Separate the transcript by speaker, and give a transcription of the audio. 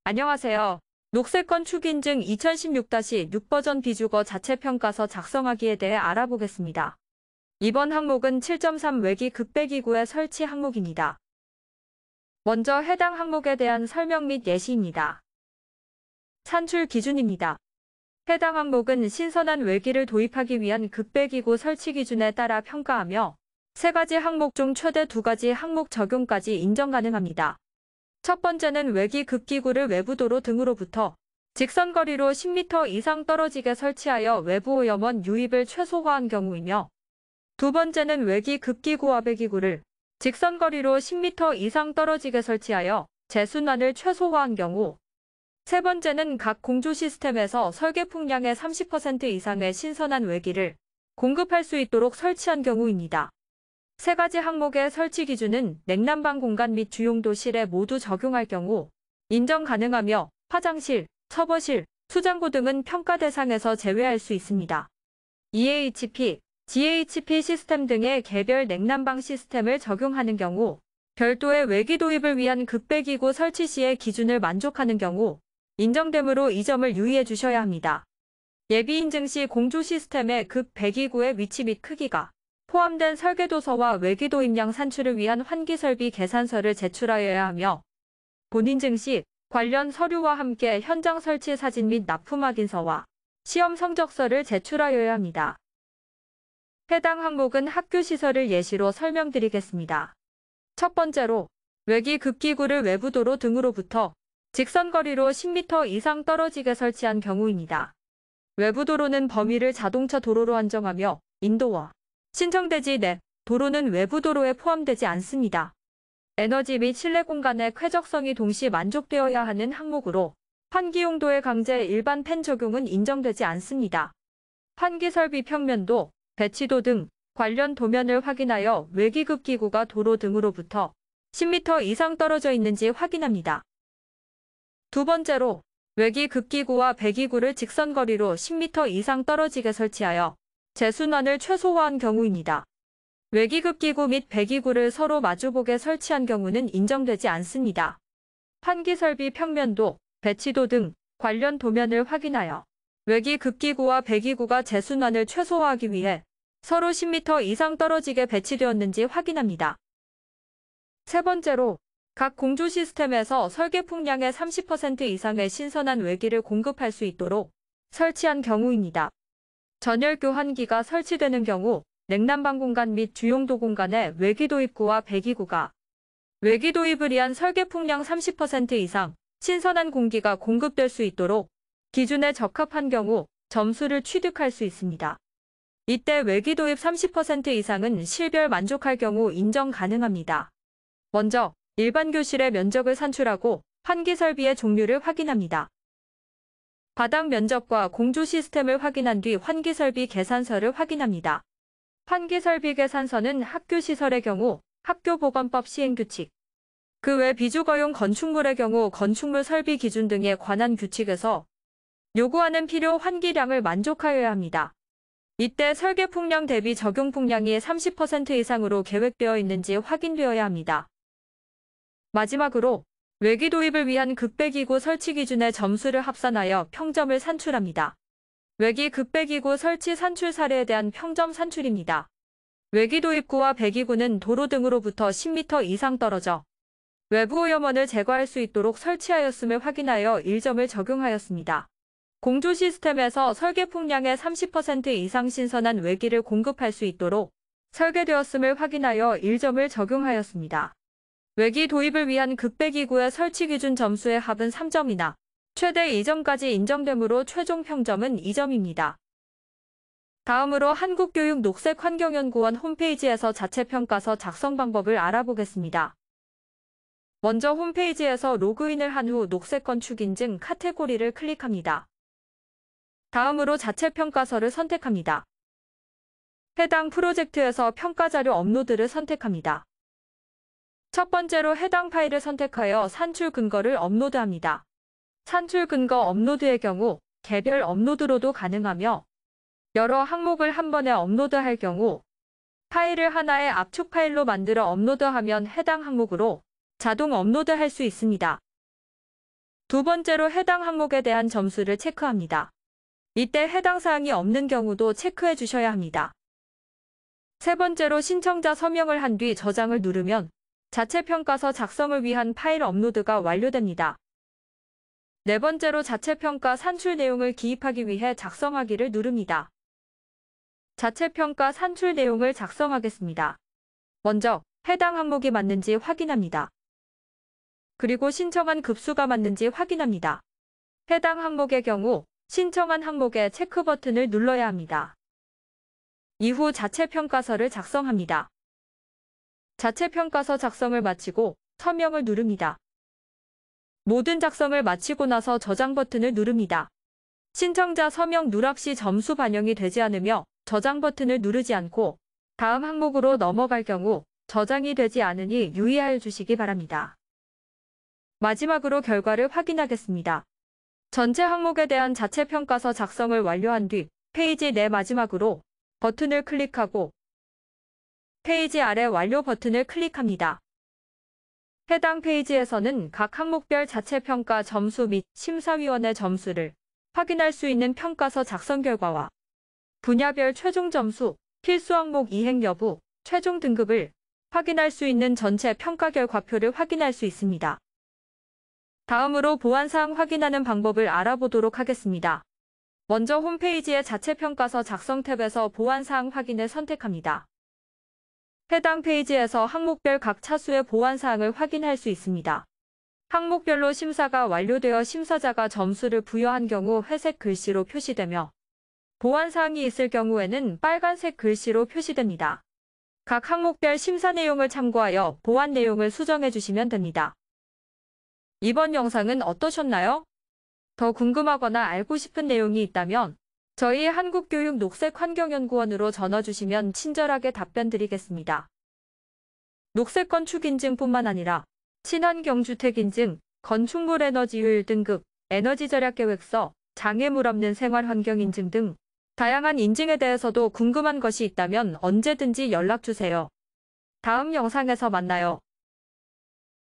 Speaker 1: 안녕하세요. 녹색건 축인증 2016-6 버전 비주거 자체평가서 작성하기에 대해 알아보겠습니다. 이번 항목은 7.3 외기 급배기구의 설치 항목입니다. 먼저 해당 항목에 대한 설명 및 예시입니다. 산출 기준입니다. 해당 항목은 신선한 외기를 도입하기 위한 급배기구 설치 기준에 따라 평가하며 3가지 항목 중 최대 2가지 항목 적용까지 인정 가능합니다. 첫 번째는 외기 급기구를 외부도로 등으로부터 직선거리로 10m 이상 떨어지게 설치하여 외부 오염원 유입을 최소화한 경우이며, 두 번째는 외기 급기구와 배기구를 직선거리로 10m 이상 떨어지게 설치하여 재순환을 최소화한 경우, 세 번째는 각 공조 시스템에서 설계 풍량의 30% 이상의 신선한 외기를 공급할 수 있도록 설치한 경우입니다. 3가지 항목의 설치 기준은 냉난방 공간 및 주용도실에 모두 적용할 경우 인정 가능하며 화장실, 서버실, 수장고 등은 평가 대상에서 제외할 수 있습니다. EHP, GHP 시스템 등의 개별 냉난방 시스템을 적용하는 경우, 별도의 외기 도입을 위한 급배기구 설치 시의 기준을 만족하는 경우 인정되므로 이 점을 유의해 주셔야 합니다. 예비 인증 시 공조 시스템의 급배기구의 위치 및 크기가 포함된 설계도서와 외기 도입량 산출을 위한 환기설비 계산서를 제출하여야 하며, 본인증 시 관련 서류와 함께 현장 설치 사진 및 납품 확인서와 시험 성적서를 제출하여야 합니다. 해당 항목은 학교 시설을 예시로 설명드리겠습니다. 첫 번째로, 외기 급기구를 외부도로 등으로부터 직선거리로 10m 이상 떨어지게 설치한 경우입니다. 외부도로는 범위를 자동차 도로로 한정하며 인도어 신청대지 내 도로는 외부도로에 포함되지 않습니다. 에너지 및 실내 공간의 쾌적성이 동시 만족되어야 하는 항목으로 환기용도의 강제 일반 팬 적용은 인정되지 않습니다. 환기설비 평면도, 배치도 등 관련 도면을 확인하여 외기급 기구가 도로 등으로부터 10m 이상 떨어져 있는지 확인합니다. 두 번째로, 외기급 기구와 배기구를 직선거리로 10m 이상 떨어지게 설치하여 재순환을 최소화한 경우입니다. 외기급 기구 및 배기구를 서로 마주보게 설치한 경우는 인정되지 않습니다. 환기설비 평면도, 배치도 등 관련 도면을 확인하여 외기급 기구와 배기구가 재순환을 최소화하기 위해 서로 10m 이상 떨어지게 배치되었는지 확인합니다. 세 번째로, 각 공조 시스템에서 설계 풍량의 30% 이상의 신선한 외기를 공급할 수 있도록 설치한 경우입니다. 전열 교환기가 설치되는 경우 냉난방 공간 및 주용도 공간에 외기 도입구와 배기구가 외기 도입을 위한 설계 풍량 30% 이상 신선한 공기가 공급될 수 있도록 기준에 적합한 경우 점수를 취득할 수 있습니다. 이때 외기 도입 30% 이상은 실별 만족할 경우 인정 가능합니다. 먼저 일반 교실의 면적을 산출하고 환기 설비의 종류를 확인합니다. 바닥 면적과 공조 시스템을 확인한 뒤 환기설비 계산서를 확인합니다. 환기설비 계산서는 학교 시설의 경우 학교보건법 시행규칙, 그 외 비주거용 건축물의 경우 건축물 설비 기준 등에 관한 규칙에서 요구하는 필요 환기량을 만족하여야 합니다. 이때 설계 풍량 대비 적용 풍량이 30% 이상으로 계획되어 있는지 확인되어야 합니다. 마지막으로, 외기 도입을 위한 급배기구 설치 기준의 점수를 합산하여 평점을 산출합니다. 외기 급배기구 설치 산출 사례에 대한 평점 산출입니다. 외기 도입구와 배기구는 도로 등으로부터 10m 이상 떨어져 외부 오염원을 제거할 수 있도록 설치하였음을 확인하여 1점을 적용하였습니다. 공조 시스템에서 설계 풍량의 30% 이상 신선한 외기를 공급할 수 있도록 설계되었음을 확인하여 1점을 적용하였습니다. 외기 도입을 위한 급배기구의 설치 기준 점수의 합은 3점이나 최대 2점까지 인정되므로 최종 평점은 2점입니다. 다음으로 한국교육 녹색환경연구원 홈페이지에서 자체평가서 작성 방법을 알아보겠습니다. 먼저 홈페이지에서 로그인을 한 후 녹색건 축인증 카테고리를 클릭합니다. 다음으로 자체평가서를 선택합니다. 해당 프로젝트에서 평가자료 업로드를 선택합니다. 첫 번째로 해당 파일을 선택하여 산출 근거를 업로드합니다. 산출 근거 업로드의 경우 개별 업로드로도 가능하며, 여러 항목을 한 번에 업로드할 경우 파일을 하나의 압축 파일로 만들어 업로드하면 해당 항목으로 자동 업로드할 수 있습니다. 두 번째로 해당 항목에 대한 점수를 체크합니다. 이때 해당 사항이 없는 경우도 체크해 주셔야 합니다. 세 번째로 신청자 서명을 한 뒤 저장을 누르면 자체 평가서 작성을 위한 파일 업로드가 완료됩니다. 네 번째로 자체 평가 산출 내용을 기입하기 위해 작성하기를 누릅니다. 자체 평가 산출 내용을 작성하겠습니다. 먼저 해당 항목이 맞는지 확인합니다. 그리고 신청한 급수가 맞는지 확인합니다. 해당 항목의 경우 신청한 항목에 체크 버튼을 눌러야 합니다. 이후 자체 평가서를 작성합니다. 자체 평가서 작성을 마치고 서명을 누릅니다. 모든 작성을 마치고 나서 저장 버튼을 누릅니다. 신청자 서명 누락 시 점수 반영이 되지 않으며 저장 버튼을 누르지 않고 다음 항목으로 넘어갈 경우 저장이 되지 않으니 유의하여 주시기 바랍니다. 마지막으로 결과를 확인하겠습니다. 전체 항목에 대한 자체 평가서 작성을 완료한 뒤 페이지 내 마지막으로 버튼을 클릭하고 페이지 아래 완료 버튼을 클릭합니다. 해당 페이지에서는 각 항목별 자체 평가 점수 및 심사위원의 점수를 확인할 수 있는 평가서 작성 결과와 분야별 최종 점수, 필수 항목 이행 여부, 최종 등급을 확인할 수 있는 전체 평가 결과표를 확인할 수 있습니다. 다음으로 보완사항 확인하는 방법을 알아보도록 하겠습니다. 먼저 홈페이지의 자체 평가서 작성 탭에서 보완사항 확인을 선택합니다. 해당 페이지에서 항목별 각 차수의 보완사항을 확인할 수 있습니다. 항목별로 심사가 완료되어 심사자가 점수를 부여한 경우 회색 글씨로 표시되며 보완사항이 있을 경우에는 빨간색 글씨로 표시됩니다. 각 항목별 심사 내용을 참고하여 보완 내용을 수정해 주시면 됩니다. 이번 영상은 어떠셨나요? 더 궁금하거나 알고 싶은 내용이 있다면 저희 한국교육녹색환경연구원으로 전화 주시면 친절하게 답변 드리겠습니다. 녹색 건축 인증뿐만 아니라 친환경 주택 인증, 건축물 에너지 효율 등급, 에너지 절약 계획서, 장애물 없는 생활 환경 인증 등 다양한 인증에 대해서도 궁금한 것이 있다면 언제든지 연락 주세요. 다음 영상에서 만나요.